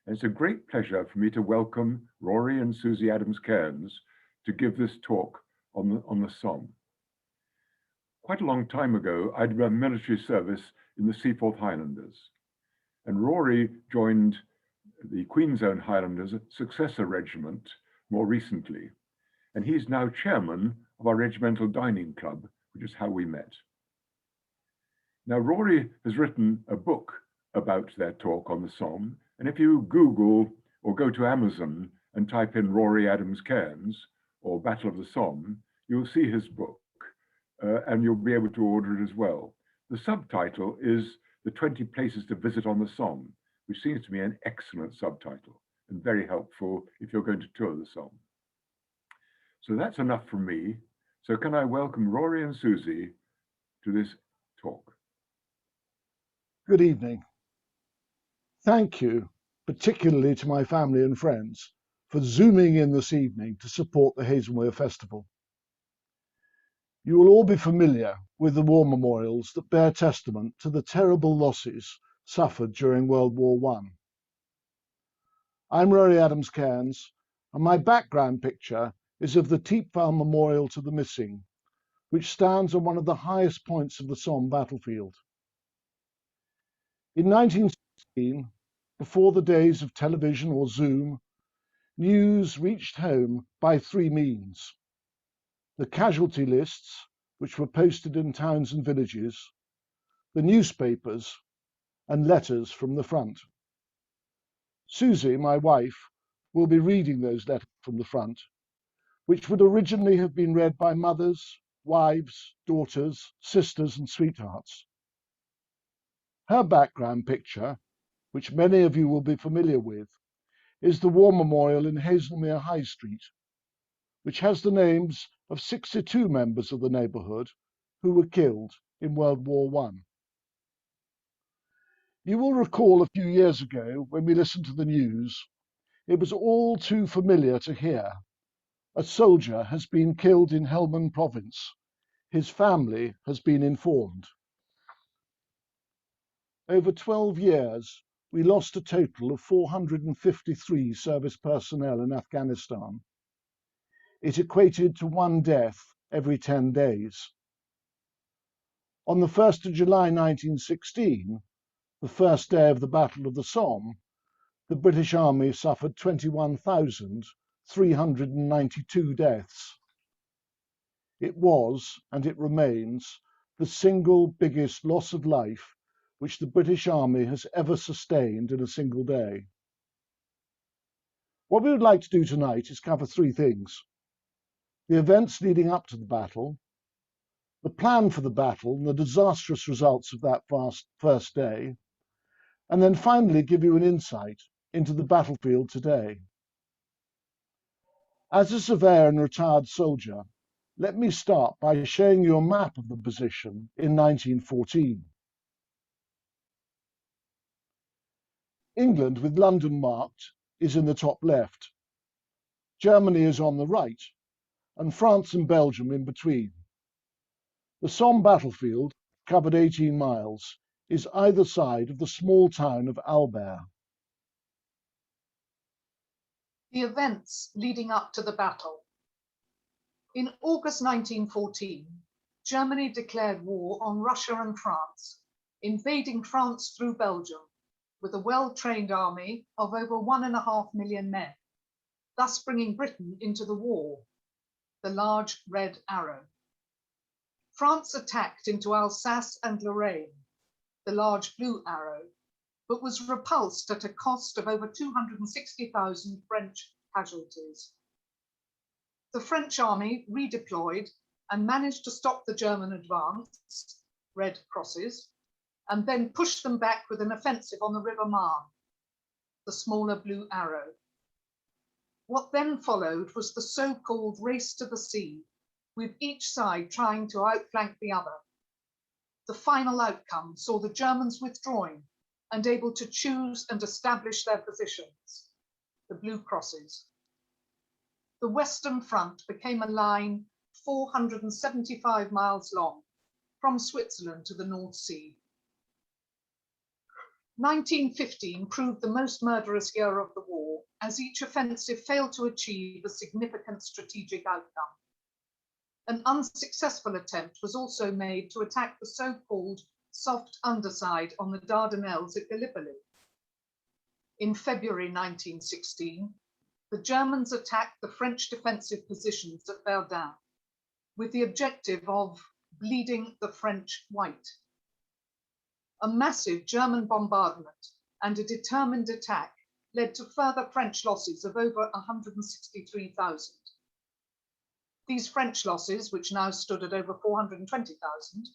and it's a great pleasure for me to welcome Rory and Susie Adams-Cairns to give this talk on the Somme. Quite a long time ago, I did a military service in the Seaforth Highlanders, and Rory joined the Queen's Own Highlanders Successor Regiment more recently, and he's now chairman of our regimental dining club, which is how we met. Now, Rory has written a book about their talk on the Somme, and if you Google or go to Amazon and type in Ruaraidh Adams-Cairns or Battle of the Somme, you'll see his book, and you'll be able to order it as well. The subtitle is The 20 Places to Visit on the Somme, which seems to me an excellent subtitle and very helpful if you're going to tour the Somme. So that's enough from me. So can I welcome Rory and Susie to this talk? Good evening. Thank you, particularly to my family and friends, for zooming in this evening to support the Haslemere Festival. You will all be familiar with the war memorials that bear testament to the terrible losses suffered during World War I. I'm Ruaraidh Adams-Cairns, and my background picture is of the Teepval Memorial to the Missing, which stands on one of the highest points of the Somme battlefield. In 1916, before the days of television or Zoom, news reached home by three means: the casualty lists, which were posted in towns and villages, the newspapers, and letters from the front. Susie, my wife, will be reading those letters from the front, which would originally have been read by mothers, wives, daughters, sisters, and sweethearts. Her background picture, which many of you will be familiar with, is the War Memorial in Haslemere High Street, which has the names of 62 members of the neighbourhood who were killed in World War I. You will recall a few years ago when we listened to the news, it was all too familiar to hear. A soldier has been killed in Helmand province. His family has been informed. Over 12 years, we lost a total of 453 service personnel in Afghanistan. It equated to one death every 10 days. On the 1st of July 1916, the first day of the Battle of the Somme, the British Army suffered 21,392 deaths. It was, and it remains, the single biggest loss of life which the British Army has ever sustained in a single day. What we would like to do tonight is cover three things: the events leading up to the battle, the plan for the battle and the disastrous results of that first day, and then finally give you an insight into the battlefield today. As a surveyor and retired soldier, let me start by showing you a map of the position in 1914. England, with London marked, is in the top left. Germany is on the right, and France and Belgium in between. The Somme battlefield, covered 18 miles, is either side of the small town of Albert. The events leading up to the battle. In August 1914, Germany declared war on Russia and France, invading France through Belgium, with a well-trained army of over 1.5 million men, thus bringing Britain into the war, the large Red Arrow. France attacked into Alsace and Lorraine, the large Blue Arrow, but was repulsed at a cost of over 260,000 French casualties. The French army redeployed and managed to stop the German advance, Red Crosses, and then pushed them back with an offensive on the River Marne, the smaller Blue Arrow. What then followed was the so-called race to the sea, with each side trying to outflank the other. The final outcome saw the Germans withdrawing and able to choose and establish their positions, the Blue Crosses. The Western Front became a line 475 miles long, from Switzerland to the North Sea. 1915 proved the most murderous year of the war, as each offensive failed to achieve a significant strategic outcome. An unsuccessful attempt was also made to attack the so-called soft underside on the Dardanelles at Gallipoli. In February 1916, the Germans attacked the French defensive positions at Verdun, with the objective of bleeding the French white. A massive German bombardment and a determined attack led to further French losses of over 163,000. These French losses, which now stood at over 420,000,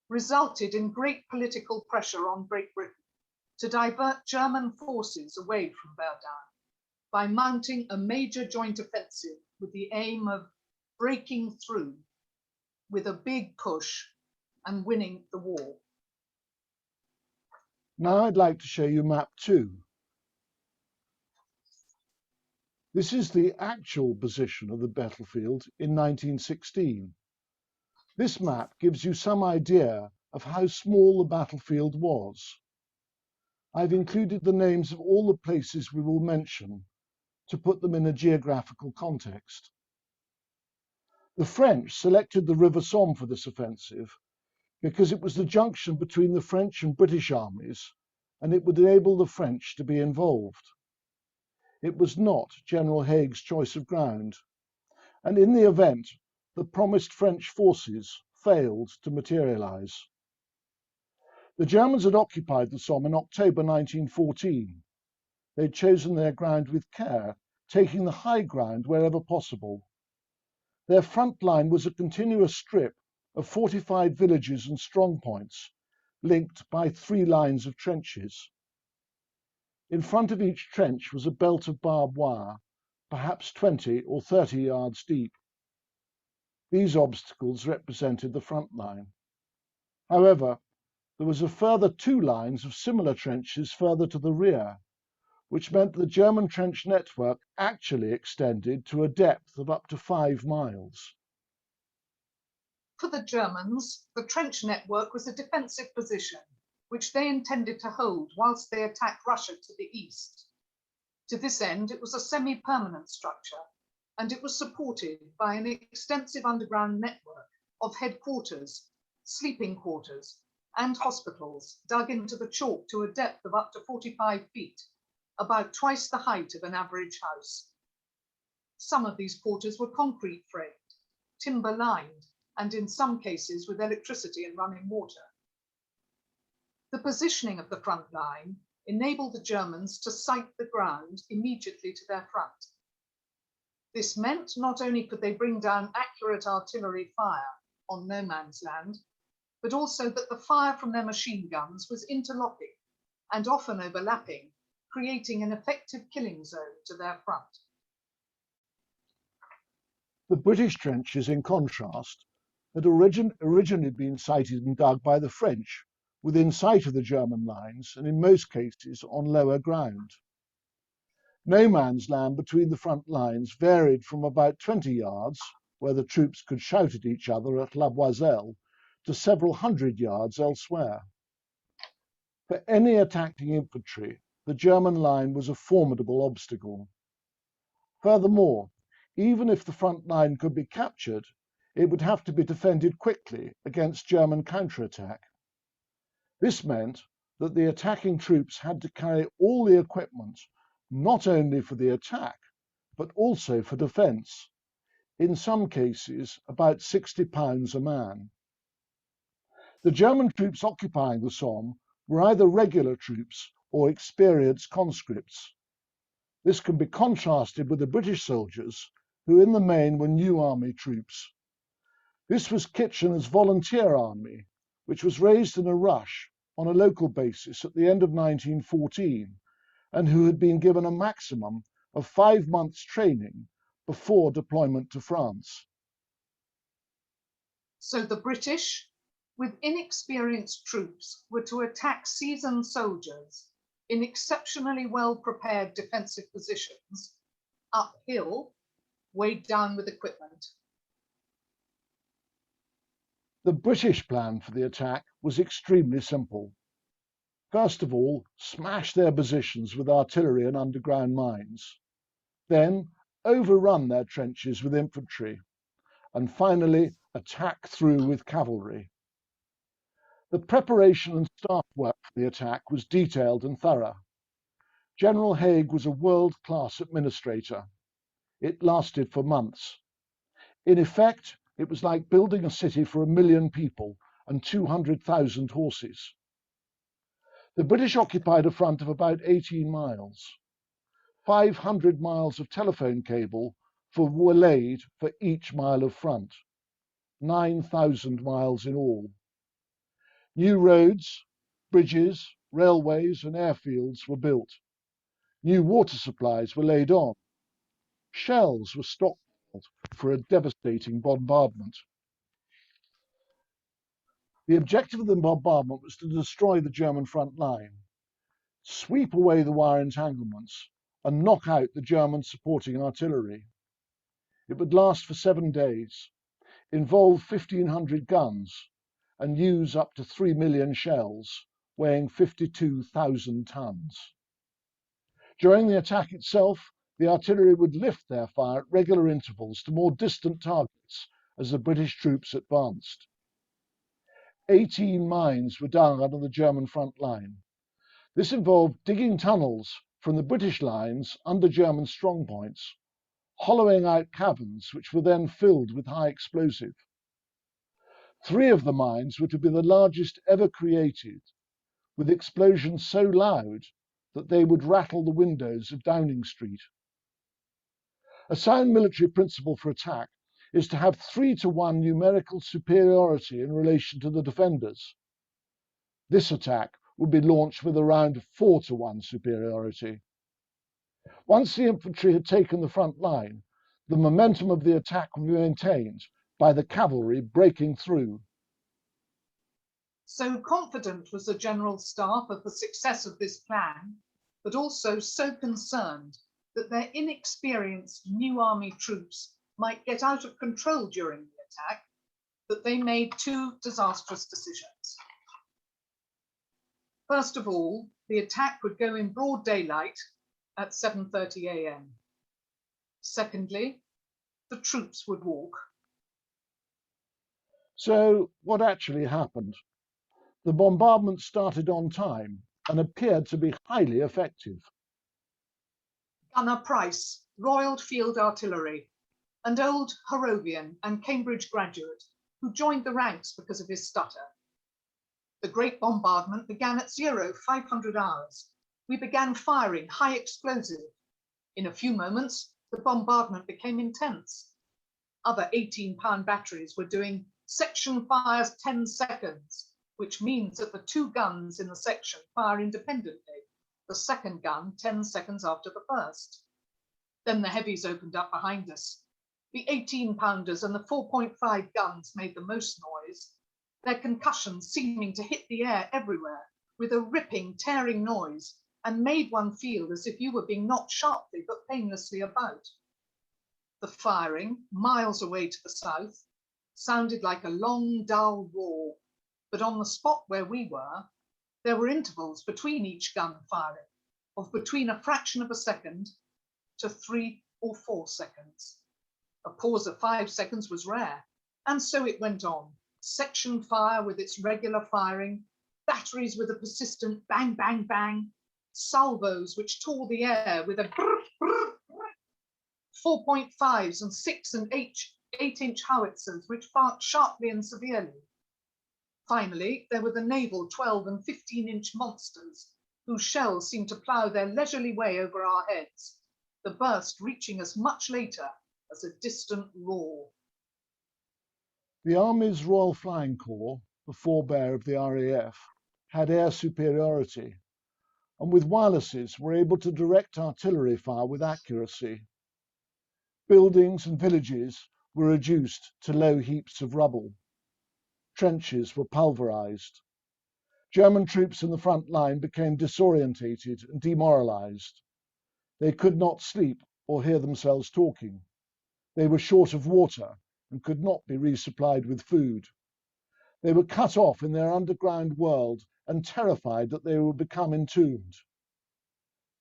resulted in great political pressure on Great Britain to divert German forces away from Verdun by mounting a major joint offensive with the aim of breaking through with a big push and winning the war. Now I'd like to show you map 2. This is the actual position of the battlefield in 1916. This map gives you some idea of how small the battlefield was. I've included the names of all the places we will mention to put them in a geographical context. The French selected the River Somme for this offensive because it was the junction between the French and British armies, and it would enable the French to be involved. It was not General Haig's choice of ground, and in the event, the promised French forces failed to materialize. The Germans had occupied the Somme in October 1914. They'd chosen their ground with care, taking the high ground wherever possible. Their front line was a continuous strip of fortified villages and strongpoints, linked by 3 lines of trenches. In front of each trench was a belt of barbed wire, perhaps 20 or 30 yards deep. These obstacles represented the front line. However, there was a further 2 lines of similar trenches further to the rear, which meant the German trench network actually extended to a depth of up to 5 miles. For the Germans, the trench network was a defensive position, which they intended to hold whilst they attacked Russia to the east. To this end, it was a semi-permanent structure, and it was supported by an extensive underground network of headquarters, sleeping quarters, and hospitals dug into the chalk to a depth of up to 45 feet, about twice the height of an average house. Some of these quarters were concrete framed, timber lined, and in some cases with electricity and running water. The positioning of the front line enabled the Germans to sight the ground immediately to their front. This meant not only could they bring down accurate artillery fire on no man's land, but also that the fire from their machine guns was interlocking and often overlapping, creating an effective killing zone to their front. The British trenches, in contrast, had originally been sited and dug by the French, within sight of the German lines, and in most cases on lower ground. No man's land between the front lines varied from about 20 yards, where the troops could shout at each other at La Boiselle, to several hundred yards elsewhere. For any attacking infantry, the German line was a formidable obstacle. Furthermore, even if the front line could be captured, it would have to be defended quickly against German counterattack. This meant that the attacking troops had to carry all the equipment, not only for the attack, but also for defence, in some cases about 60 pounds a man. The German troops occupying the Somme were either regular troops or experienced conscripts. This can be contrasted with the British soldiers, who in the main were new army troops. This was Kitchener's volunteer army, which was raised in a rush on a local basis at the end of 1914, and who had been given a maximum of 5 months' training before deployment to France. So the British, with inexperienced troops, were to attack seasoned soldiers in exceptionally well-prepared defensive positions, uphill, weighed down with equipment. The British plan for the attack was extremely simple. first of all, smash their positions with artillery and underground mines, then overrun their trenches with infantry, and finally attack through with cavalry. The preparation and staff work for the attack was detailed and thorough. General Haig was a world-class administrator. It lasted for months. In effect, it was like building a city for 1 million people and 200,000 horses. The British occupied a front of about 18 miles. 500 miles of telephone cable were laid for each mile of front. 9,000 miles in all. New roads, bridges, railways and airfields were built. New water supplies were laid on. Shells were stockpiled for a devastating bombardment. The objective of the bombardment was to destroy the German front line, sweep away the wire entanglements, and knock out the German supporting artillery. It would last for 7 days, involve 1,500 guns, and use up to 3 million shells, weighing 52,000 tons. During the attack itself, the artillery would lift their fire at regular intervals to more distant targets as the British troops advanced. 18 mines were dug under the German front line. This involved digging tunnels from the British lines under German strongpoints, hollowing out caverns which were then filled with high explosive. 3 of the mines were to be the largest ever created, with explosions so loud that they would rattle the windows of Downing Street. A sound military principle for attack is to have 3-to-1 numerical superiority in relation to the defenders. This attack would be launched with around 4-to-1 superiority. Once the infantry had taken the front line, the momentum of the attack would be maintained by the cavalry breaking through. So confident was the General Staff of the success of this plan, but also so concerned that their inexperienced new army troops might get out of control during the attack, that they made 2 disastrous decisions. First of all, the attack would go in broad daylight at 7:30 a.m. Secondly, the troops would walk. So what actually happened? The bombardment started on time and appeared to be highly effective. Gunner Price, Royal Field Artillery, an old Harrovian and Cambridge graduate who joined the ranks because of his stutter. The great bombardment began at 0500 hours. We began firing high explosive. In a few moments, the bombardment became intense. Other 18-pound batteries were doing section fires 10 seconds, which means that the 2 guns in the section fire independently, the second gun 10 seconds after the first. Then the heavies opened up behind us. The 18-pounders and the 4.5 guns made the most noise, their concussions seeming to hit the air everywhere with a ripping, tearing noise, and made one feel as if you were being knocked sharply but painlessly about. The firing, miles away to the south, sounded like a long, dull roar, but on the spot where we were, there were intervals between each gun firing of between a fraction of a second to 3 or 4 seconds. A pause of 5 seconds was rare, and so it went on. Section fire with its regular firing, batteries with a persistent bang, bang, bang, salvos which tore the air with a brr, brr, brr, 4.5s and 6 and 8-inch howitzers which barked sharply and severely. Finally, there were the naval 12 and 15-inch monsters whose shells seemed to plough their leisurely way over our heads, the burst reaching us much later as a distant roar. The Army's Royal Flying Corps, the forebear of the RAF, had air superiority, and with wirelesses were able to direct artillery fire with accuracy. Buildings and villages were reduced to low heaps of rubble. Trenches were pulverized. German troops in the front line became disorientated and demoralized. They could not sleep or hear themselves talking. They were short of water and could not be resupplied with food. They were cut off in their underground world and terrified that they would become entombed.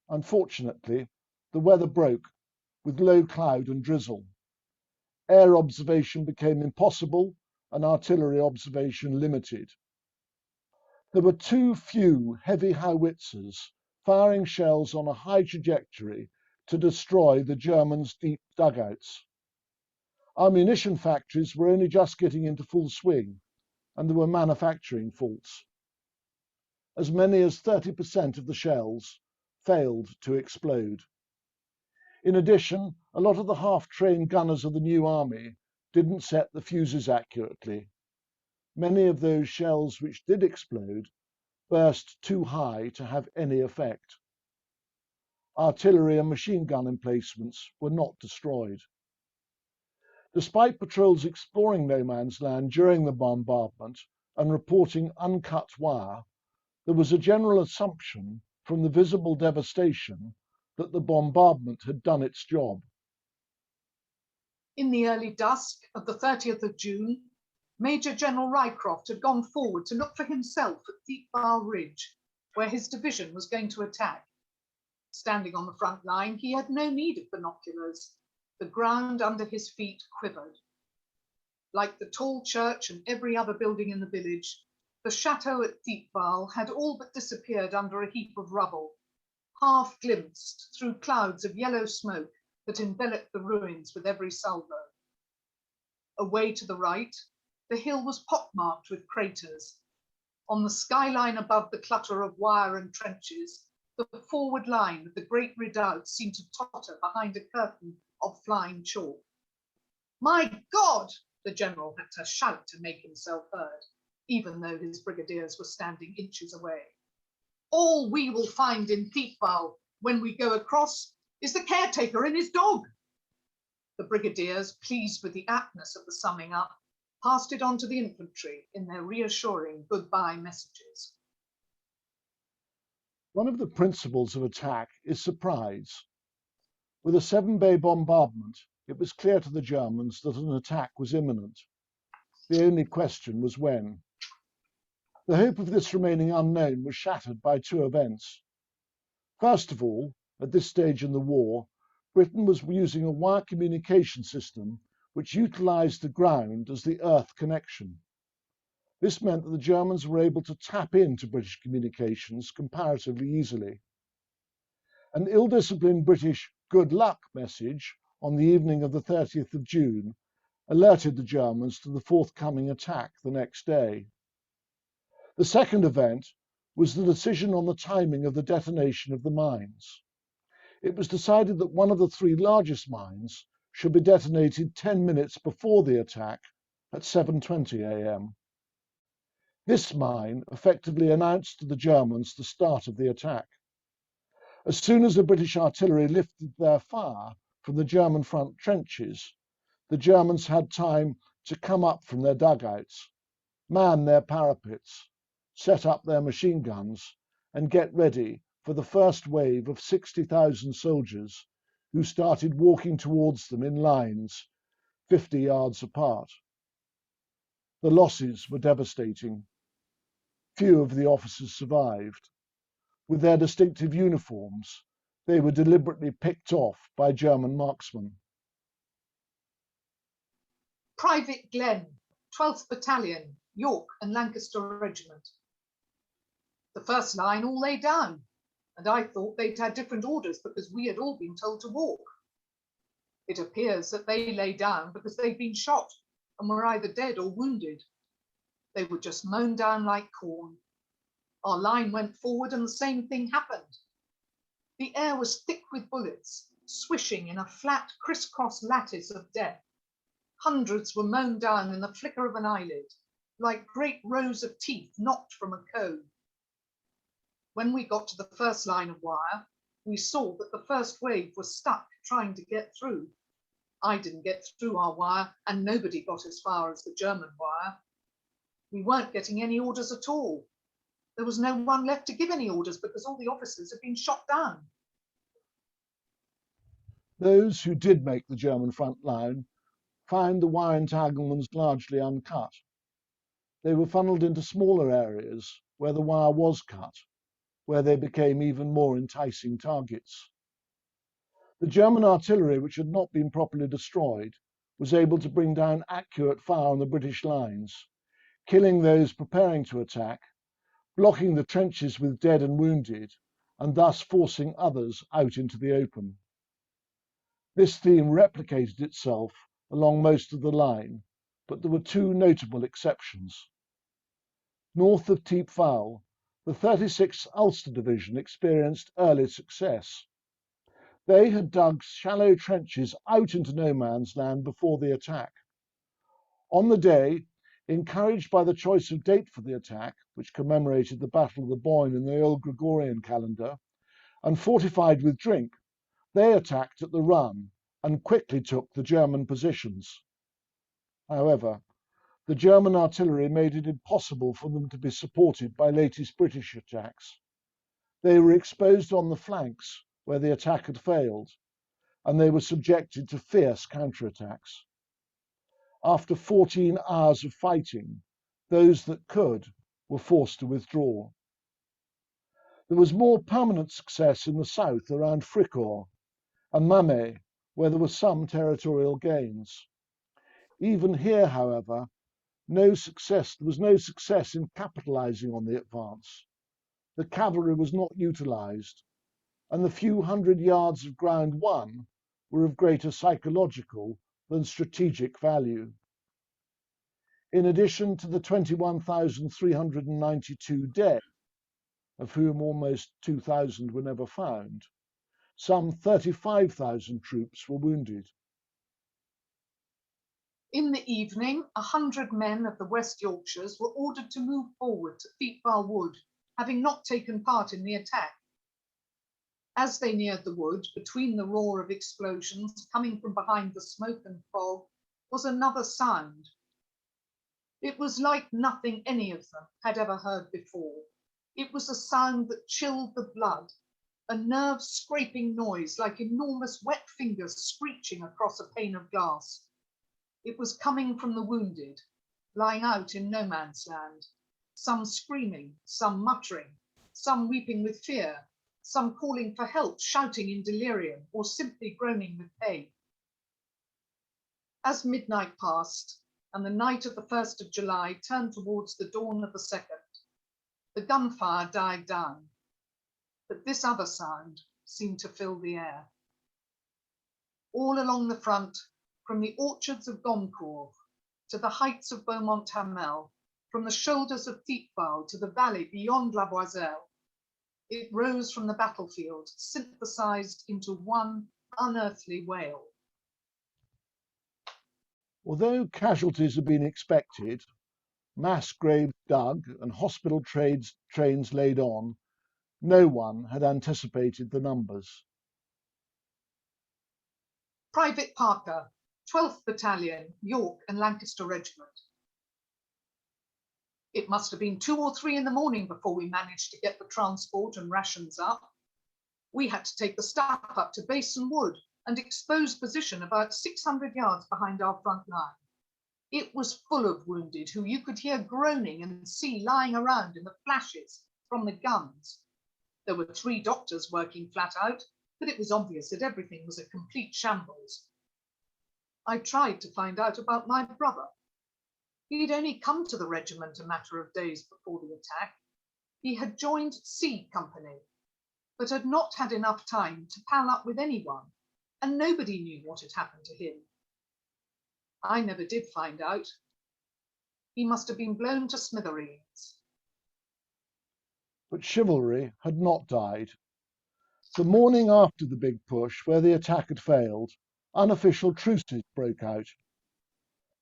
Unfortunately, the weather broke with low cloud and drizzle. Air observation became impossible and artillery observation limited. There were too few heavy howitzers firing shells on a high trajectory to destroy the Germans' deep dugouts. Our munition factories were only just getting into full swing, and there were manufacturing faults. As many as 30% of the shells failed to explode. In addition, a lot of the half-trained gunners of the new army didn't set the fuses accurately. Many of those shells which did explode burst too high to have any effect. Artillery and machine gun emplacements were not destroyed. Despite patrols exploring no man's land during the bombardment and reporting uncut wire, there was a general assumption from the visible devastation that the bombardment had done its job. In the early dusk of the 30th of June, Major General Rycroft had gone forward to look for himself at Thiepval Ridge, where his division was going to attack. Standing on the front line, he had no need of binoculars. The ground under his feet quivered. Like the tall church and every other building in the village, the chateau at Thiepval had all but disappeared under a heap of rubble, half glimpsed through clouds of yellow smoke that enveloped the ruins with every salvo. Away to the right, the hill was pockmarked with craters. On the skyline above the clutter of wire and trenches, the forward line of the great redoubt seemed to totter behind a curtain of flying chalk. My God! The general had to shout to make himself heard, even though his brigadiers were standing inches away. All we will find in Thiepval when we go across is the caretaker and his dog. The brigadiers, pleased with the aptness of the summing up, passed it on to the infantry in their reassuring goodbye messages. One of the principles of attack is surprise. With a 7-bay bombardment, it was clear to the Germans that an attack was imminent. The only question was when. The hope of this remaining unknown was shattered by two events. First of all, at this stage in the war, Britain was using a wire communication system which utilized the ground as the earth connection. This meant that the Germans were able to tap into British communications comparatively easily. An ill-disciplined British good luck message on the evening of the 30th of June alerted the Germans to the forthcoming attack the next day. The second event was the decision on the timing of the detonation of the mines. It was decided that one of the three largest mines should be detonated 10 minutes before the attack at 7:20 a.m. This mine effectively announced to the Germans the start of the attack. As soon as the British artillery lifted their fire from the German front trenches, the Germans had time to come up from their dugouts, man their parapets, set up their machine guns, and get ready for the first wave of 60,000 soldiers who started walking towards them in lines 50 yards apart. The losses were devastating. Few of the officers survived. With their distinctive uniforms, they were deliberately picked off by German marksmen. Private Glenn, 12th Battalion, York and Lancaster Regiment. The first line all lay down, and I thought they'd had different orders because we had all been told to walk. It appears that they lay down because they'd been shot and were either dead or wounded. They were just mown down like corn. Our line went forward and the same thing happened. The air was thick with bullets, swishing in a flat, crisscross lattice of death. Hundreds were mown down in the flicker of an eyelid, like great rows of teeth knocked from a comb. When we got to the first line of wire, we saw that the first wave was stuck trying to get through. I didn't get through our wire, and nobody got as far as the German wire. We weren't getting any orders at all. There was no one left to give any orders because all the officers had been shot down. Those who did make the German front line found the wire entanglements largely uncut. They were funneled into smaller areas where the wire was cut, where they became even more enticing targets. The German artillery, which had not been properly destroyed, was able to bring down accurate fire on the British lines, killing those preparing to attack, blocking the trenches with dead and wounded, and thus forcing others out into the open. This theme replicated itself along most of the line, but there were two notable exceptions. North of Teep Vowel, the 36th Ulster Division experienced early success. They had dug shallow trenches out into no man's land before the attack. On the day, encouraged by the choice of date for the attack, which commemorated the Battle of the Boyne in the old Gregorian calendar, and fortified with drink, they attacked at the run and quickly took the German positions. However, the German artillery made it impossible for them to be supported by latest British attacks. They were exposed on the flanks where the attack had failed, and they were subjected to fierce counterattacks. After 14 hours of fighting, those that could were forced to withdraw. There was more permanent success in the south around Fricourt and Mamet, where there were some territorial gains. Even here, however, there was no success in capitalizing on the advance. The cavalry was not utilized, and the few hundred yards of ground won were of greater psychological than strategic value. In addition to the 21,392 dead, of whom almost 2,000 were never found, some 35,000 troops were wounded. In the evening, 100 men of the West Yorkshires were ordered to move forward to Thiepval Wood, having not taken part in the attack. As they neared the wood, between the roar of explosions coming from behind the smoke and fog, was another sound. It was like nothing any of them had ever heard before. It was a sound that chilled the blood, a nerve-scraping noise like enormous wet fingers screeching across a pane of glass. It was coming from the wounded, lying out in no man's land, some screaming, some muttering, some weeping with fear, some calling for help, shouting in delirium, or simply groaning with pain. As midnight passed, and the night of the 1st of July turned towards the dawn of the 2nd, the gunfire died down, but this other sound seemed to fill the air. All along the front, from the orchards of Goncourt to the heights of Beaumont-Hamel, from the shoulders of Thiepval to the valley beyond La Boiselle, it rose from the battlefield, synthesized into one unearthly wail. Although casualties had been expected, mass graves dug and hospital trains laid on, no one had anticipated the numbers. Private Parker, 12th Battalion, York and Lancaster Regiment. It must have been 2 or 3 in the morning before we managed to get the transport and rations up. We had to take the staff up to Basin Wood and expose position about 600 yards behind our front line. It was full of wounded who you could hear groaning and see lying around in the flashes from the guns. There were 3 doctors working flat out, but it was obvious that everything was a complete shambles. I tried to find out about my brother. He'd only come to the regiment a matter of days before the attack. He had joined C Company, but had not had enough time to pal up with anyone, and nobody knew what had happened to him. I never did find out. He must have been blown to smithereens. But chivalry had not died. The morning after the big push, where the attack had failed, unofficial truces broke out.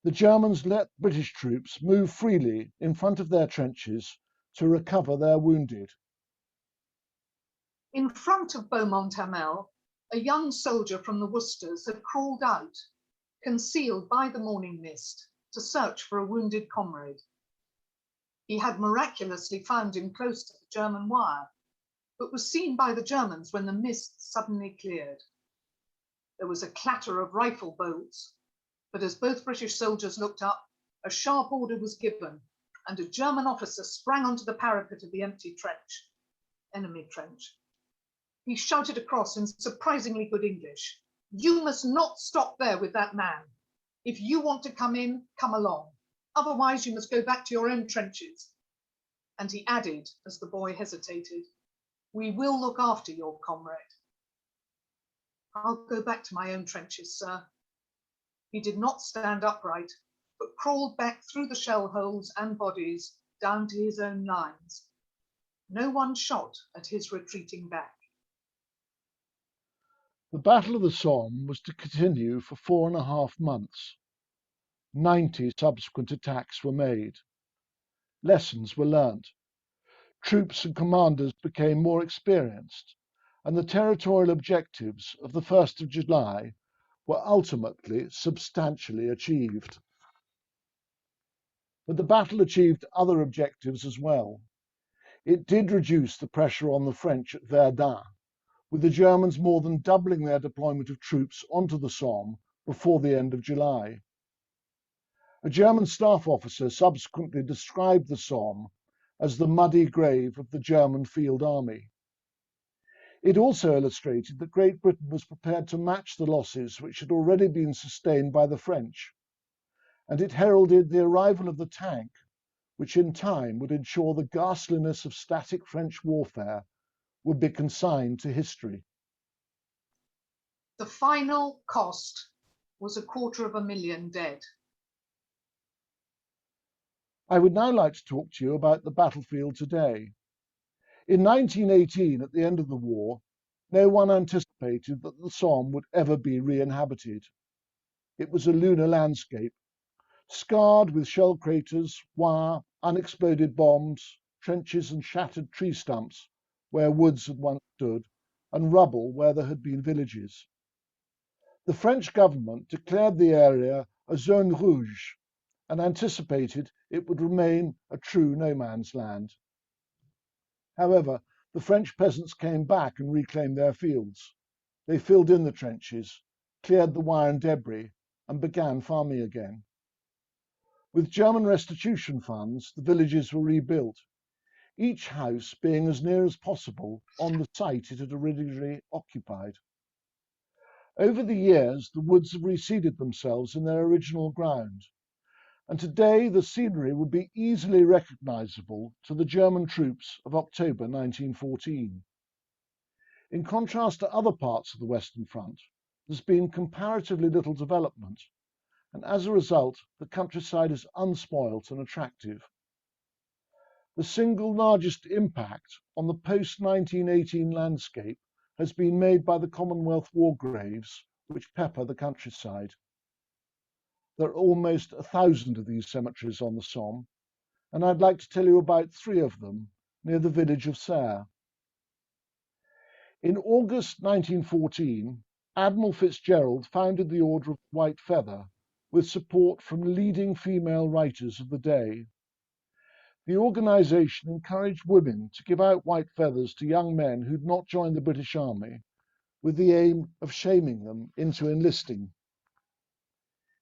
The Germans let British troops move freely in front of their trenches to recover their wounded. In front of Beaumont-Hamel, a young soldier from the Worcesters had crawled out, concealed by the morning mist, to search for a wounded comrade. He had miraculously found him close to the German wire, but was seen by the Germans when the mist suddenly cleared. There was a clatter of rifle bolts, but as both British soldiers looked up, a sharp order was given, and a German officer sprang onto the parapet of the empty trench, enemy trench. He shouted across in surprisingly good English, "You must not stop there with that man. If you want to come in, come along. Otherwise you must go back to your own trenches." And he added, as the boy hesitated, "We will look after your comrade." "I'll go back to my own trenches, sir." He did not stand upright, but crawled back through the shell holes and bodies down to his own lines. No one shot at his retreating back. The Battle of the Somme was to continue for 4.5 months. 90 subsequent attacks were made. Lessons were learnt. Troops and commanders became more experienced, and the territorial objectives of the 1st of July were ultimately substantially achieved. But the battle achieved other objectives as well. It did reduce the pressure on the French at Verdun, with the Germans more than doubling their deployment of troops onto the Somme before the end of July. A German staff officer subsequently described the Somme as the muddy grave of the German field army. It also illustrated that Great Britain was prepared to match the losses which had already been sustained by the French, and it heralded the arrival of the tank, which in time would ensure the ghastliness of static French warfare would be consigned to history. The final cost was 250,000 dead. I would now like to talk to you about the battlefield today. In 1918, at the end of the war, no one anticipated that the Somme would ever be re-inhabited. It was a lunar landscape, scarred with shell craters, wire, unexploded bombs, trenches and shattered tree stumps where woods had once stood, and rubble where there had been villages. The French government declared the area a zone rouge and anticipated it would remain a true no man's land. However, the French peasants came back and reclaimed their fields. They filled in the trenches, cleared the wire and debris, and began farming again. With German restitution funds, the villages were rebuilt, each house being as near as possible on the site it had originally occupied. Over the years, the woods have reseeded themselves in their original ground, and today the scenery would be easily recognisable to the German troops of October 1914. In contrast to other parts of the Western Front, there's been comparatively little development, and as a result, the countryside is unspoilt and attractive. The single largest impact on the post-1918 landscape has been made by the Commonwealth war graves, which pepper the countryside. There are almost 1,000 of these cemeteries on the Somme, and I'd like to tell you about 3 of them near the village of Serres. In August 1914, Admiral Fitzgerald founded the Order of the White Feather with support from leading female writers of the day. The organisation encouraged women to give out white feathers to young men who'd not joined the British Army, with the aim of shaming them into enlisting.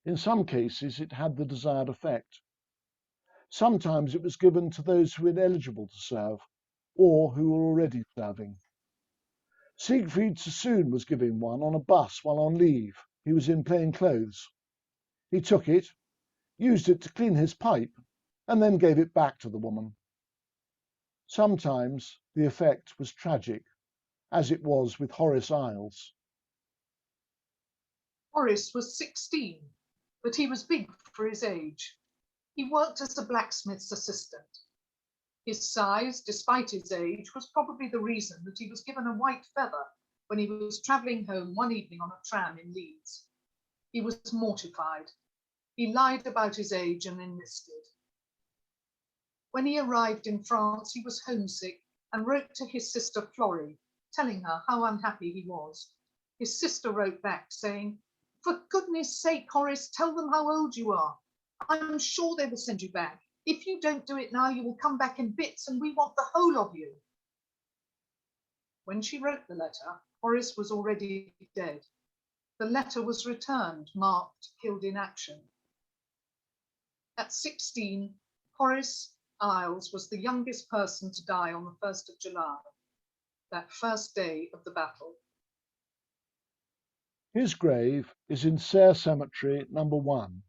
In some cases, it had the desired effect. Sometimes it was given to those who were ineligible to serve, or who were already serving. Siegfried Sassoon was given one on a bus while on leave. He was in plain clothes. He took it, used it to clean his pipe, and then gave it back to the woman. Sometimes the effect was tragic, as it was with Horace Iles. Horace was 16, but he was big for his age. He worked as a blacksmith's assistant. His size, despite his age, was probably the reason that he was given a white feather when he was travelling home one evening on a tram in Leeds. He was mortified. He lied about his age and enlisted. When he arrived in France, he was homesick and wrote to his sister Florrie, telling her how unhappy he was. His sister wrote back saying, "For goodness sake, Horace, tell them how old you are. I'm sure they will send you back. If you don't do it now, you will come back in bits and we want the whole of you." When she wrote the letter, Horace was already dead. The letter was returned, marked killed in action. At 16, Horace Isles was the youngest person to die on the 1st of July, that first day of the battle. His grave is in Sayre Cemetery number 1.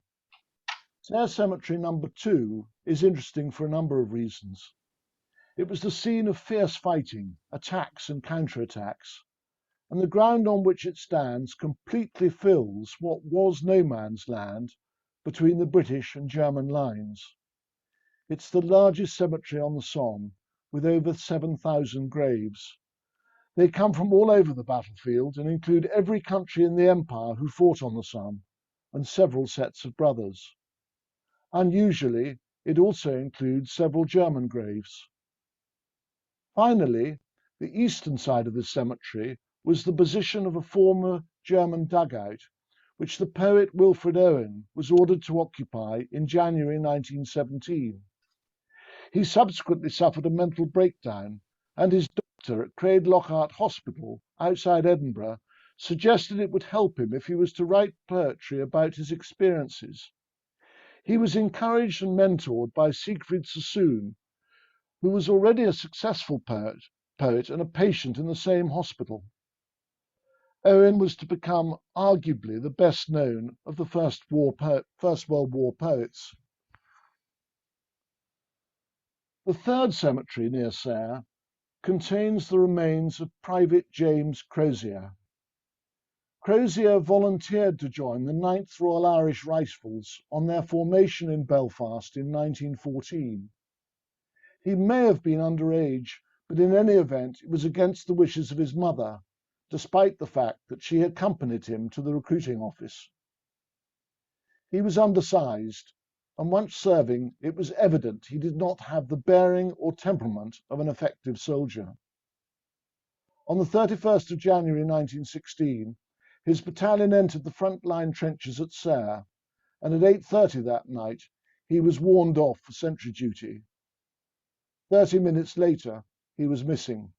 Sayre Cemetery number 2 is interesting for a number of reasons. It was the scene of fierce fighting, attacks and counterattacks, and the ground on which it stands completely fills what was no man's land between the British and German lines. It's the largest cemetery on the Somme, with over 7,000 graves. They come from all over the battlefield and include every country in the empire who fought on the Somme, and several sets of brothers. Unusually, it also includes several German graves. Finally, the eastern side of the cemetery was the position of a former German dugout, which the poet Wilfred Owen was ordered to occupy in January 1917. He subsequently suffered a mental breakdown, and his doctor at Craig-Lockhart Hospital outside Edinburgh suggested it would help him if he was to write poetry about his experiences. He was encouraged and mentored by Siegfried Sassoon, who was already a successful poet and a patient in the same hospital. Owen was to become arguably the best known of the First World War poets. The third cemetery near Sayre contains the remains of Private James Crozier. Crozier volunteered to join the 9th Royal Irish Rifles on their formation in Belfast in 1914. He may have been underage, but in any event it was against the wishes of his mother, despite the fact that she accompanied him to the recruiting office. He was undersized, and once serving, it was evident he did not have the bearing or temperament of an effective soldier. On the 31st of January 1916, his battalion entered the front-line trenches at Sayre, and at 8:30 that night, he was warned off for sentry duty. 30 minutes later, he was missing.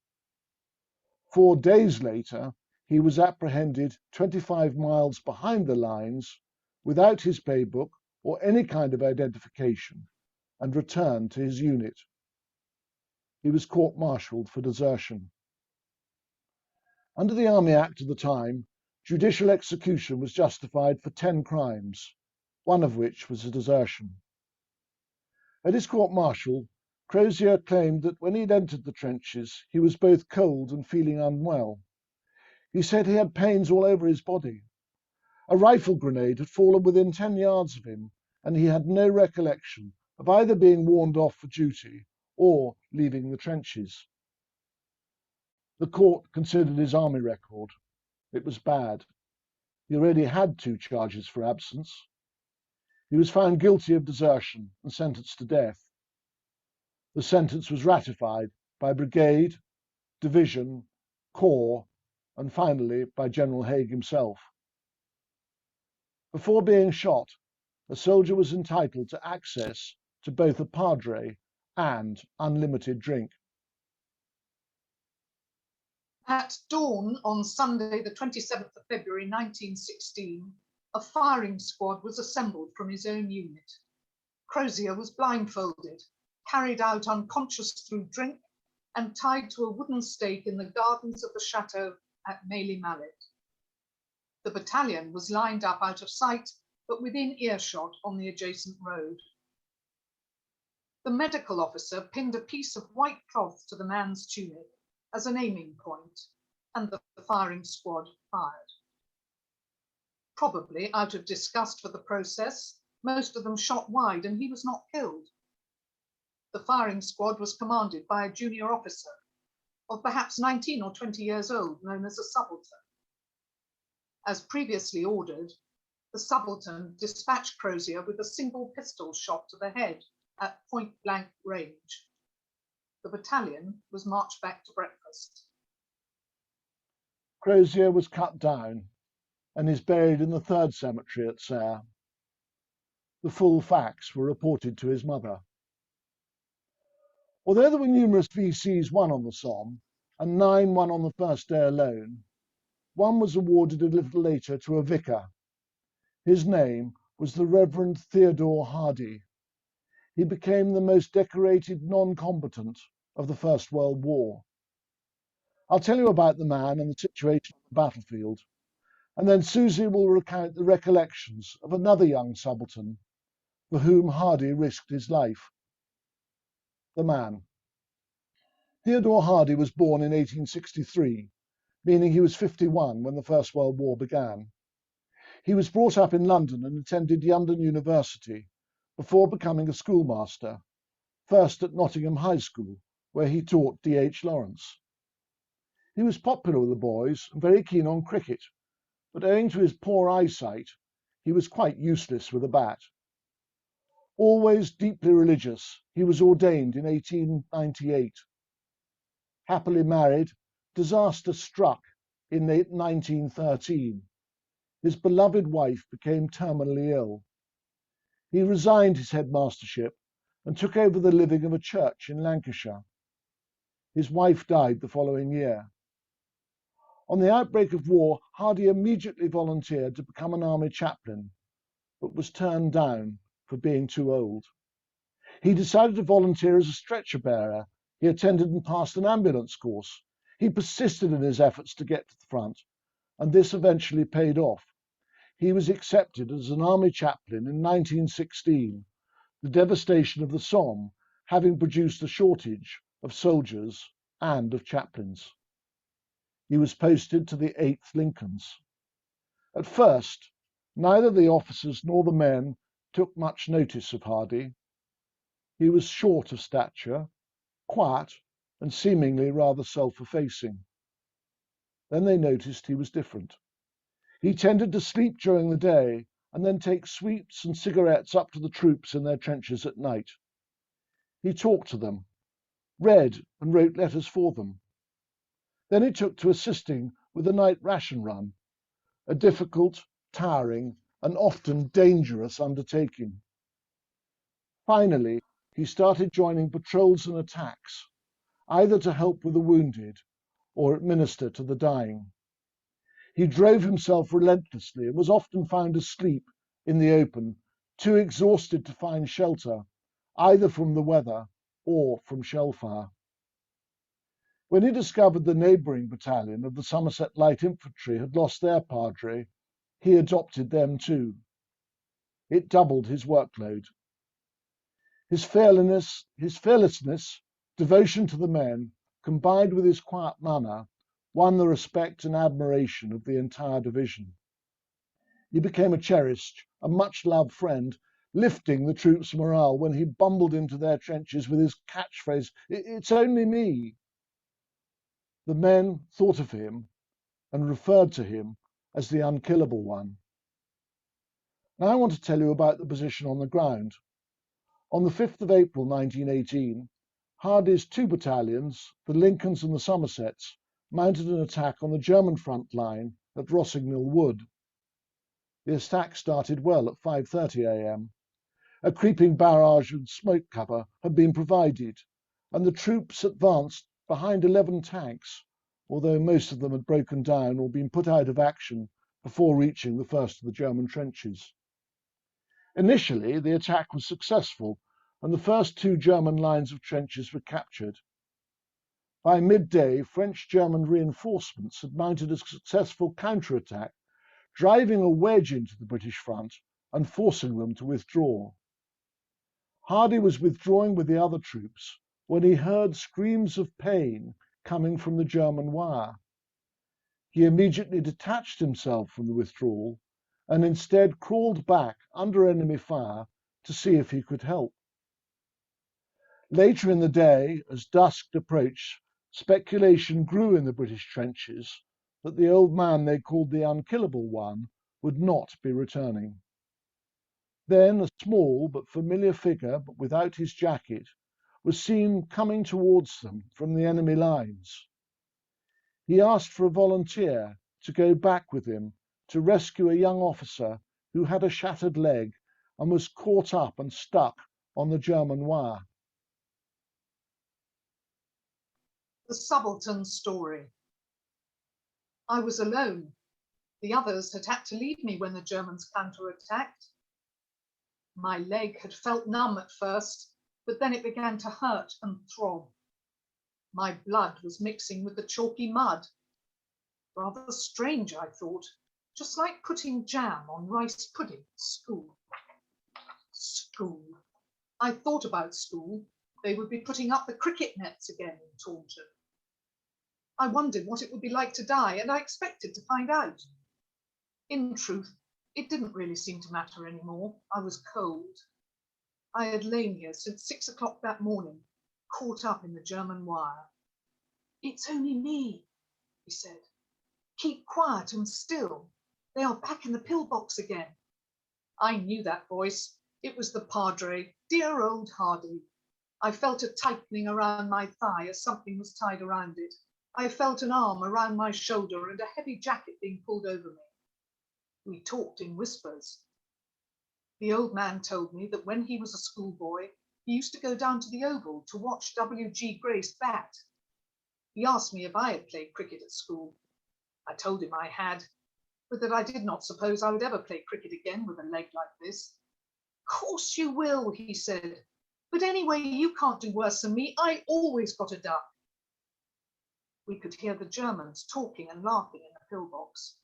4 days later, he was apprehended 25 miles behind the lines without his paybook or any kind of identification and returned to his unit. He was court-martialed for desertion. Under the Army Act of the time, judicial execution was justified for 10 crimes, one of which was a desertion. At his court-martial, Crozier claimed that when he'd entered the trenches, he was both cold and feeling unwell. He said he had pains all over his body. A rifle grenade had fallen within 10 yards of him, and he had no recollection of either being warned off for duty or leaving the trenches. The court considered his army record. It was bad. He already had 2 charges for absence. He was found guilty of desertion and sentenced to death. The sentence was ratified by brigade, division, corps, and finally by General Haig himself. Before being shot, a soldier was entitled to access to both a padre and unlimited drink. At dawn on Sunday, the 27th of February 1916, a firing squad was assembled from his own unit. Crozier was blindfolded, carried out unconscious through drink, and tied to a wooden stake in the gardens of the chateau at Mealy-Mallet. The battalion was lined up out of sight, but within earshot on the adjacent road. The medical officer pinned a piece of white cloth to the man's tunic as an aiming point, and the firing squad fired. Probably out of disgust for the process, most of them shot wide and he was not killed. The firing squad was commanded by a junior officer of perhaps 19 or 20 years old, known as a subaltern. As previously ordered, the subaltern dispatched Crozier with a single pistol shot to the head at point-blank range. The battalion was marched back to breakfast. Crozier was cut down and is buried in the 3rd cemetery at Sayre. The full facts were reported to his mother. Although there were numerous VCs won on the Somme, and 9 won on the first day alone, one was awarded a little later to a vicar. His name was the Reverend Theodore Hardy. He became the most decorated non-combatant of the First World War. I'll tell you about the man and the situation on the battlefield, and then Susie will recount the recollections of another young subaltern for whom Hardy risked his life. The man. Theodore Hardy was born in 1863, meaning he was 51 when the First World War began. He was brought up in London and attended London University before becoming a schoolmaster, first at Nottingham High School, where he taught D.H. Lawrence. He was popular with the boys and very keen on cricket, but owing to his poor eyesight, he was quite useless with a bat. Always deeply religious, he was ordained in 1898. Happily married, disaster struck in 1913. His beloved wife became terminally ill. He resigned his headmastership and took over the living of a church in Lancashire. His wife died the following year. On the outbreak of war, Hardy immediately volunteered to become an army chaplain, but was turned down for being too old. He decided to volunteer as a stretcher bearer. He attended and passed an ambulance course. He persisted in his efforts to get to the front, and this eventually paid off. He was accepted as an army chaplain in 1916, the devastation of the Somme having produced a shortage of soldiers and of chaplains. He was posted to the 8th Lincolns. At first, neither the officers nor the men took much notice of Hardy. He was short of stature, quiet, and seemingly rather self-effacing. Then they noticed he was different. He tended to sleep during the day and then take sweets and cigarettes up to the troops in their trenches at night. He talked to them, read and wrote letters for them. Then he took to assisting with the night ration run, a difficult, tiring, and often dangerous undertaking. Finally, he started joining patrols and attacks, either to help with the wounded or administer to the dying. He drove himself relentlessly and was often found asleep in the open, too exhausted to find shelter, either from the weather or from shell fire. When he discovered the neighbouring battalion of the Somerset Light Infantry had lost their padre, he adopted them too. It doubled his workload. His fearlessness, devotion to the men, combined with his quiet manner, won the respect and admiration of the entire division. He became a cherished and much-loved friend, lifting the troops' morale when he bumbled into their trenches with his catchphrase, "It's only me." The men thought of him and referred to him as the unkillable one. Now I want to tell you about the position on the ground. On the 5th of April 1918, Hardy's two battalions, the Lincolns and the Somersets, mounted an attack on the German front line at Rossignol Wood. The attack started well at 5:30 a.m. A creeping barrage and smoke cover had been provided, and the troops advanced behind 11 tanks, although most of them had broken down or been put out of action before reaching the first of the German trenches. Initially, the attack was successful, and the first two German lines of trenches were captured. By midday, French-German reinforcements had mounted a successful counterattack, driving a wedge into the British front and forcing them to withdraw. Hardy was withdrawing with the other troops when he heard screams of pain coming from the German wire. He immediately detached himself from the withdrawal and instead crawled back under enemy fire to see if he could help. Later in the day, as dusk approached, speculation grew in the British trenches that the old man they called the unkillable one would not be returning. Then a small but familiar figure, but without his jacket, was seen coming towards them from the enemy lines. He asked for a volunteer to go back with him to rescue a young officer who had a shattered leg and was caught up and stuck on the German wire. The subaltern story. I was alone. The others had had to leave me when the Germans counterattacked. My leg had felt numb at first, but then it began to hurt and throb. My blood was mixing with the chalky mud. Rather strange, I thought, just like putting jam on rice pudding at school. School. I thought about school. They would be putting up the cricket nets again in Taunton. I wondered what it would be like to die, and I expected to find out. In truth, it didn't really seem to matter anymore. I was cold. I had lain here since 6 o'clock that morning, caught up in the German wire. "It's only me," he said. "Keep quiet and still. They are back in the pillbox again." I knew that voice. It was the Padre, dear old Hardy. I felt a tightening around my thigh as something was tied around it. I felt an arm around my shoulder and a heavy jacket being pulled over me. We talked in whispers. The old man told me that when he was a schoolboy, he used to go down to the Oval to watch W.G. Grace bat. He asked me if I had played cricket at school. I told him I had, but that I did not suppose I would ever play cricket again with a leg like this. "Course you will," he said. "But anyway, you can't do worse than me. I always got a duck." We could hear the Germans talking and laughing in the pillbox.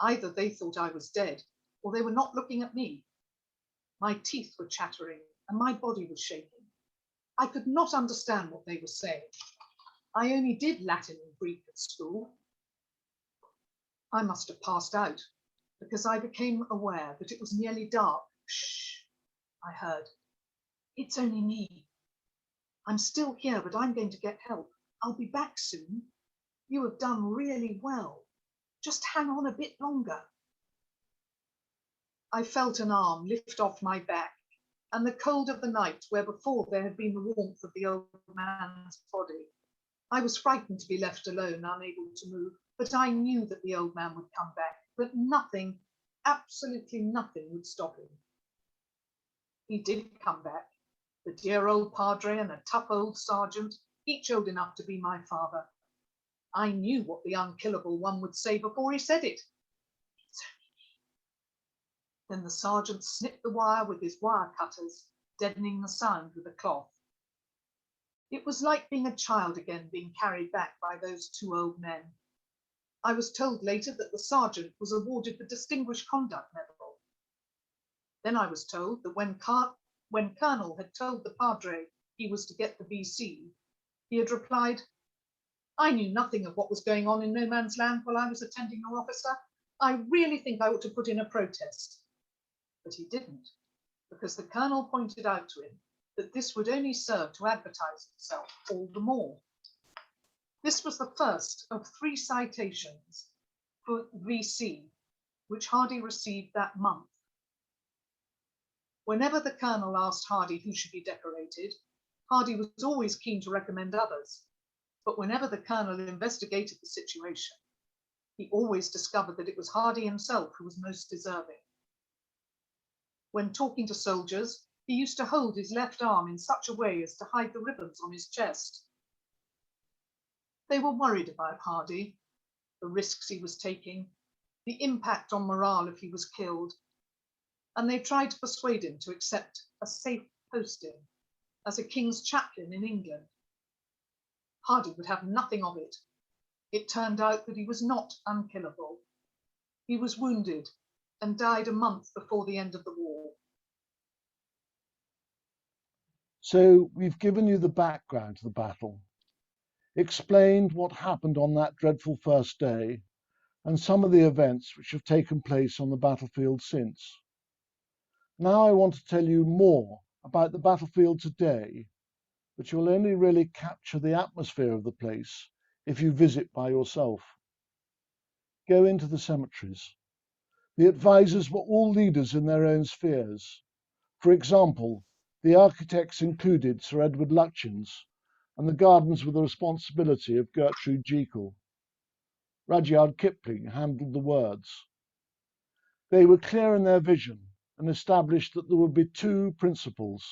Either they thought I was dead, or they were not looking at me. My teeth were chattering, and my body was shaking. I could not understand what they were saying. I only did Latin and Greek at school. I must have passed out, because I became aware that it was nearly dark. "Shh," I heard. "It's only me. I'm still here, but I'm going to get help. I'll be back soon. You have done really well. Just hang on a bit longer." I felt an arm lift off my back, and the cold of the night, where before there had been the warmth of the old man's body. I was frightened to be left alone, unable to move, but I knew that the old man would come back, that nothing, absolutely nothing, would stop him. He did come back, the dear old Padre and a tough old sergeant, each old enough to be my father. I knew what the unkillable one would say before he said it. "It's only me." Then the sergeant snipped the wire with his wire cutters, deadening the sound with a cloth. It was like being a child again, being carried back by those two old men. I was told later that the sergeant was awarded the Distinguished Conduct Medal. Then I was told that when Colonel had told the Padre he was to get the V.C., he had replied, "I knew nothing of what was going on in no man's land while I was attending your officer. I really think I ought to put in a protest." But he didn't, because the Colonel pointed out to him that this would only serve to advertise itself all the more. This was the first of 3 citations for V.C., which Hardy received that month. Whenever the Colonel asked Hardy who should be decorated, Hardy was always keen to recommend others. But whenever the Colonel investigated the situation, he always discovered that it was Hardy himself who was most deserving. When talking to soldiers, he used to hold his left arm in such a way as to hide the ribbons on his chest. They were worried about Hardy, the risks he was taking, the impact on morale if he was killed, and they tried to persuade him to accept a safe posting as a King's chaplain in England. Hardy would have nothing of it. It turned out that he was not unkillable. He was wounded and died a month before the end of the war. So we've given you the background to the battle, explained what happened on that dreadful first day, and some of the events which have taken place on the battlefield since. Now I want to tell you more about the battlefield today, but you'll only really capture the atmosphere of the place if you visit by yourself. Go into the cemeteries. The advisors were all leaders in their own spheres. For example, the architects included Sir Edward Lutyens, and the gardens were the responsibility of Gertrude Jekyll. Rudyard Kipling handled the words. They were clear in their vision and established that there would be 2 principles: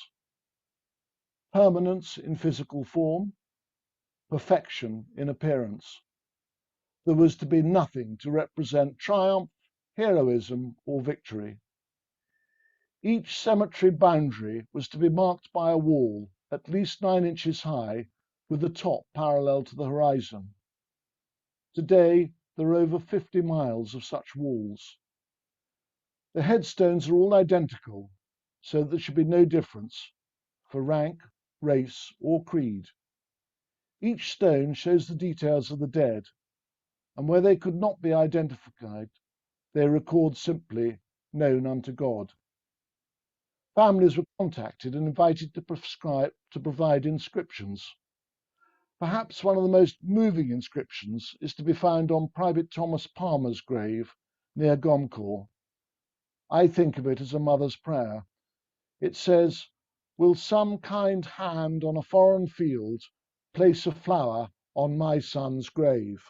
permanence in physical form, perfection in appearance. There was to be nothing to represent triumph, heroism, or victory. Each cemetery boundary was to be marked by a wall at least 9 inches high with the top parallel to the horizon. Today, there are over 50 miles of such walls. The headstones are all identical, so there should be no difference for rank, race, or creed. Each stone shows the details of the dead, and where they could not be identified, they record simply, known unto God. Families were contacted and invited to provide inscriptions. Perhaps one of the most moving inscriptions is to be found on Private Thomas Palmer's grave near Gomcourt. I think of it as a mother's prayer. It says, "Will some kind hand on a foreign field place a flower on my son's grave?"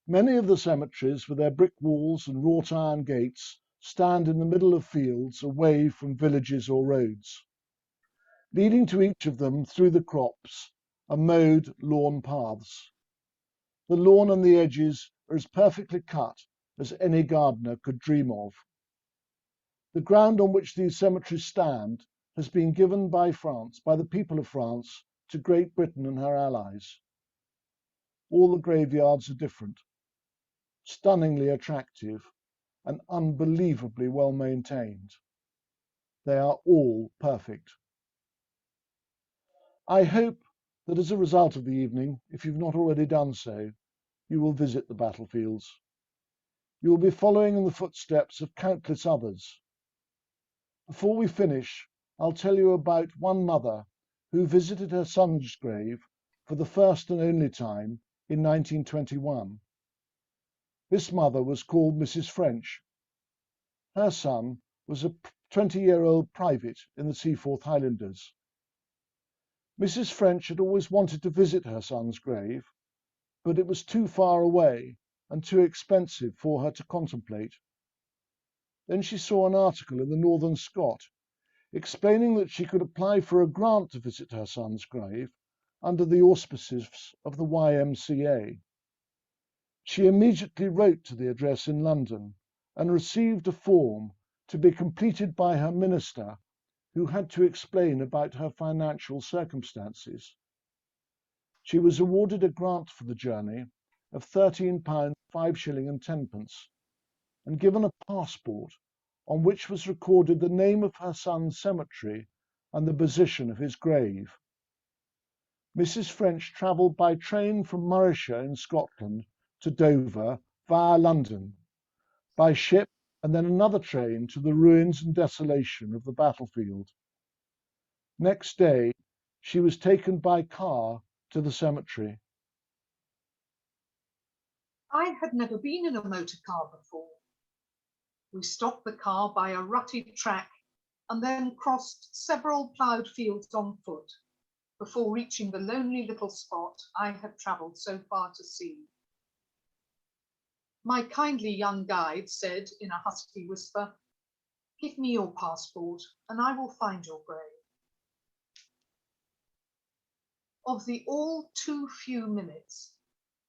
Many of the cemeteries with their brick walls and wrought iron gates stand in the middle of fields away from villages or roads. Leading to each of them through the crops are mowed lawn paths. The lawn and the edges are as perfectly cut as any gardener could dream of. The ground on which these cemeteries stand has been given by the people of France, to Great Britain and her allies. All the graveyards are different, stunningly attractive, and unbelievably well maintained. They are all perfect. I hope that as a result of the evening, if you've not already done so, you will visit the battlefields. You will be following in the footsteps of countless others. Before we finish, I'll tell you about one mother who visited her son's grave for the first and only time in 1921. This mother was called Mrs. French. Her son was a 20-year-old private in the Seaforth Highlanders. Mrs. French had always wanted to visit her son's grave, but it was too far away and too expensive for her to contemplate. Then she saw an article in the Northern Scot explaining that she could apply for a grant to visit her son's grave under the auspices of the YMCA. She immediately wrote to the address in London and received a form to be completed by her minister, who had to explain about her financial circumstances. She was awarded a grant for the journey of £13, 5 shillings and 10 pence, and given a passport on which was recorded the name of her son's cemetery and the position of his grave. Mrs. French travelled by train from Morayshire in Scotland to Dover via London, by ship and then another train to the ruins and desolation of the battlefield. Next day, she was taken by car to the cemetery. I had never been in a motor car before. We stopped the car by a rutty track and then crossed several ploughed fields on foot before reaching the lonely little spot I had travelled so far to see. My kindly young guide said in a husky whisper, "Give me your passport and I will find your grave." Of the all too few minutes,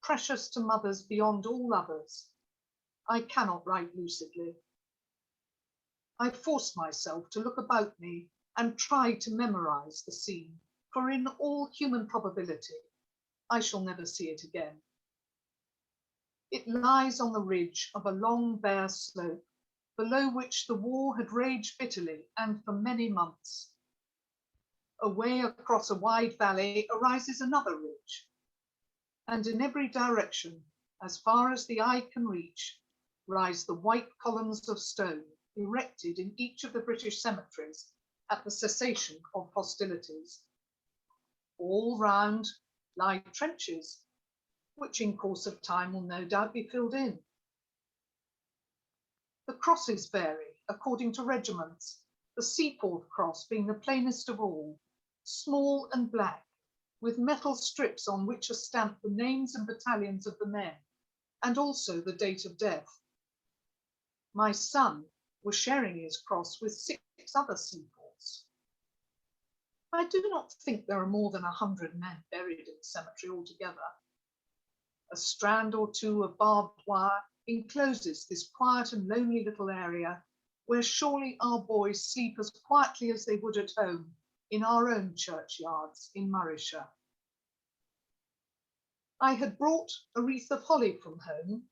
precious to mothers beyond all others, I cannot write lucidly. I forced myself to look about me and try to memorize the scene, for in all human probability, I shall never see it again. It lies on the ridge of a long bare slope, below which the war had raged bitterly and for many months. Away across a wide valley arises another ridge, and in every direction, as far as the eye can reach, rise the white columns of stone erected in each of the British cemeteries at the cessation of hostilities. All round lie trenches, which in course of time will no doubt be filled in. The crosses vary according to regiments, the Seaforth cross being the plainest of all, small and black, with metal strips on which are stamped the names and battalions of the men, and also the date of death. My son was sharing his cross with 6 other Seaforths. I do not think there are more than 100 men buried in the cemetery altogether. A strand or two of barbed wire encloses this quiet and lonely little area where surely our boys sleep as quietly as they would at home in our own churchyards in Morayshire. I had brought a wreath of holly from home,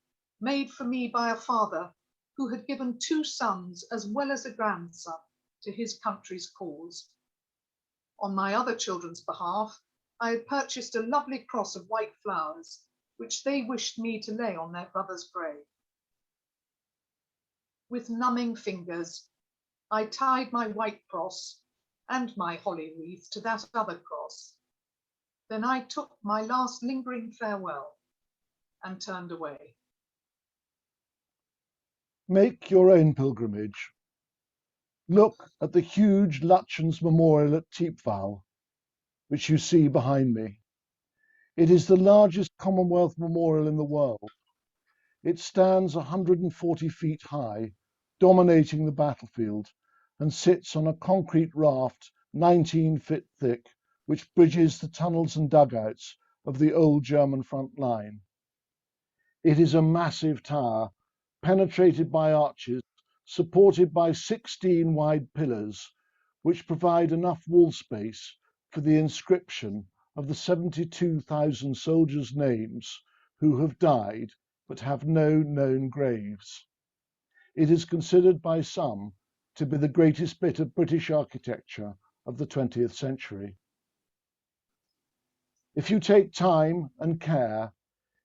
made for me by a father who had given 2 sons as well as a grandson to his country's cause. On my other children's behalf, I had purchased a lovely cross of white flowers, which they wished me to lay on their brother's grave. With numbing fingers, I tied my white cross and my holly wreath to that other cross. Then I took my last lingering farewell and turned away. Make your own pilgrimage. Look at the huge Lutyens Memorial at Thiepval, which you see behind me. It is the largest Commonwealth memorial in the world. It stands 140 feet high, dominating the battlefield, and sits on a concrete raft 19 feet thick, which bridges the tunnels and dugouts of the old German front line. It is a massive tower, penetrated by arches, supported by 16 wide pillars, which provide enough wall space for the inscription of the 72,000 soldiers' names who have died but have no known graves. It is considered by some to be the greatest bit of British architecture of the 20th century. If you take time and care,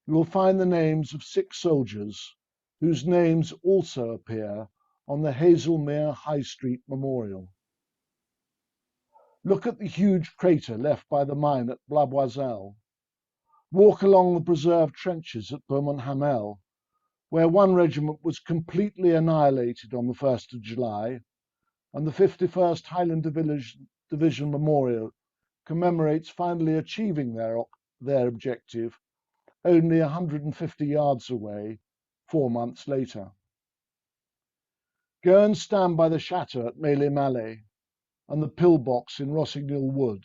you will find the names of 6 soldiers whose names also appear on the Haslemere High Street Memorial. Look at the huge crater left by the mine at Blaboiselle. Walk along the preserved trenches at Beaumont-Hamel, where one regiment was completely annihilated on the 1st of July, and the 51st Highland Division Memorial commemorates finally achieving their objective only 150 yards away 4 months later. Go and stand by the chateau at Meilly-Mallet and the pillbox in Rossignol Wood,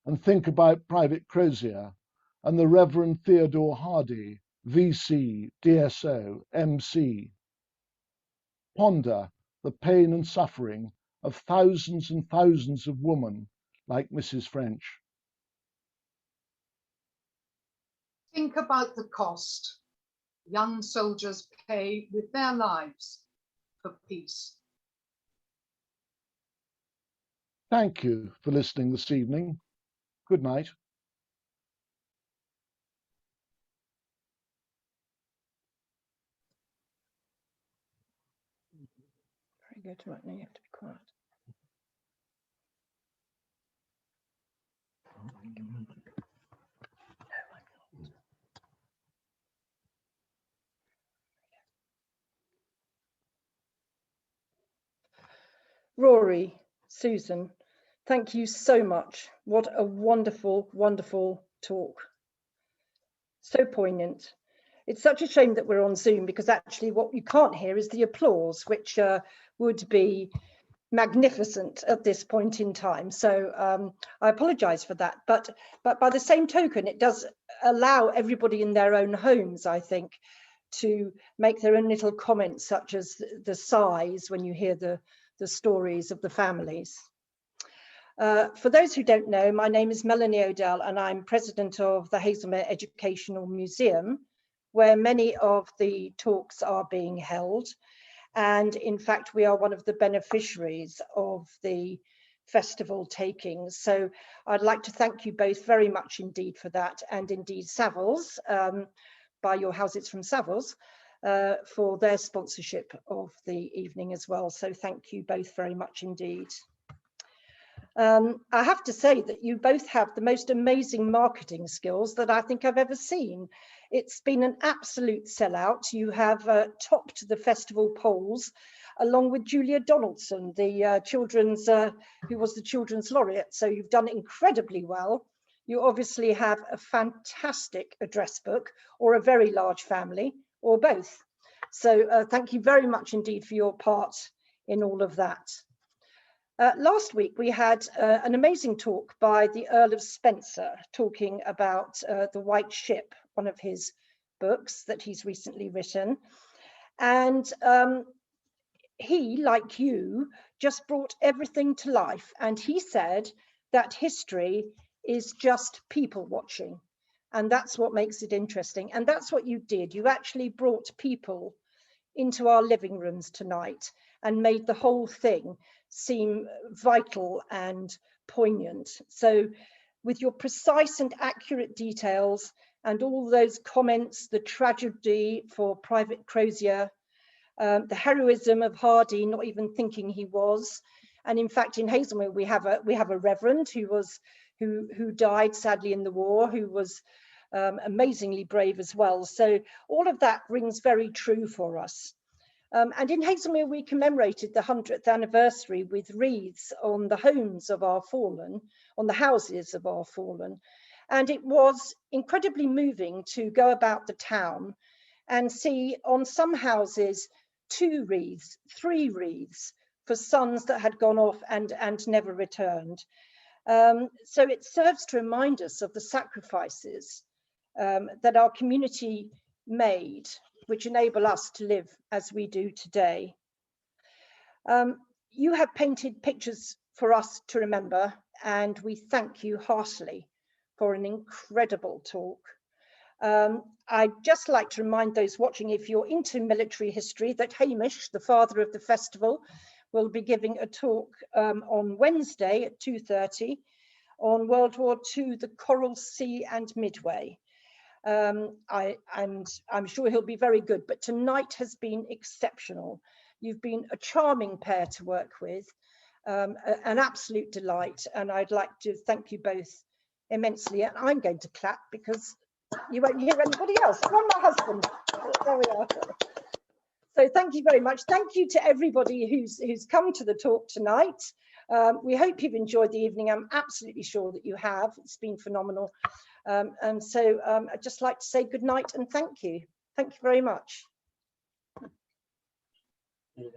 and think about Private Crozier and the Reverend Theodore Hardy, VC, DSO, MC. Ponder the pain and suffering of thousands and thousands of women like Mrs. French. Think about the cost young soldiers pay with their lives for peace. Thank you for listening this evening. Good night. Very good. Right, now you have to be quiet. Rory, Susan, thank you so much. What a wonderful, wonderful talk. So poignant. It's such a shame that we're on Zoom, because actually what you can't hear is the applause, which would be magnificent at this point in time. So I apologize for that. But by the same token, it does allow everybody in their own homes, I think, to make their own little comments, such as the sighs when you hear the stories of the families. For those who don't know, my name is Melanie Odell, and I'm president of the Haslemere Educational Museum, where many of the talks are being held. And in fact, we are one of the beneficiaries of the festival takings. So I'd like to thank you both very much indeed for that, and indeed Savills, by your houses from Savills, for their sponsorship of the evening as well. So thank you both very much indeed. I have to say that you both have the most amazing marketing skills that I think I've ever seen. It's been an absolute sellout. You have topped the festival polls, along with Julia Donaldson, the children's, who was the children's laureate. So you've done incredibly well. You obviously have a fantastic address book, or a very large family, or both. So thank you very much indeed for your part in all of that. Last week we had an amazing talk by the Earl of Spencer, talking about the White Ship, one of his books that he's recently written. And he, like you, just brought everything to life. And he said that history is just people watching. And that's what makes it interesting. And that's what you did. You actually brought people into our living rooms tonight and made the whole thing seem vital and poignant. So with your precise and accurate details and all those comments, the tragedy for Private Crozier, the heroism of Hardy, not even thinking he was. And in fact, in Haslemere, we have a reverend who died sadly in the war, who was amazingly brave as well. So all of that rings very true for us. And in Haslemere, we commemorated the 100th anniversary with wreaths on the homes of our fallen, on the houses of our fallen. And it was incredibly moving to go about the town and see on some houses 2 wreaths, 3 wreaths for sons that had gone off and never returned. So it serves to remind us of the sacrifices that our community made, which enable us to live as we do today. You have painted pictures for us to remember, and we thank you heartily for an incredible talk. I'd just like to remind those watching, if you're into military history, that Hamish, the father of the festival, will be giving a talk on Wednesday at 2:30 on World War II, the Coral Sea and Midway. I'm sure he'll be very good, but tonight has been exceptional. You've been a charming pair to work with, an absolute delight, and I'd like to thank you both immensely. And I'm going to clap because you won't hear anybody else. Not my husband. There we are. So thank you very much. Thank you to everybody who's come to the talk tonight. We hope you've enjoyed the evening. I'm absolutely sure that you have. It's been phenomenal. And so I'd just like to say good night and thank you. Thank you very much. Yeah.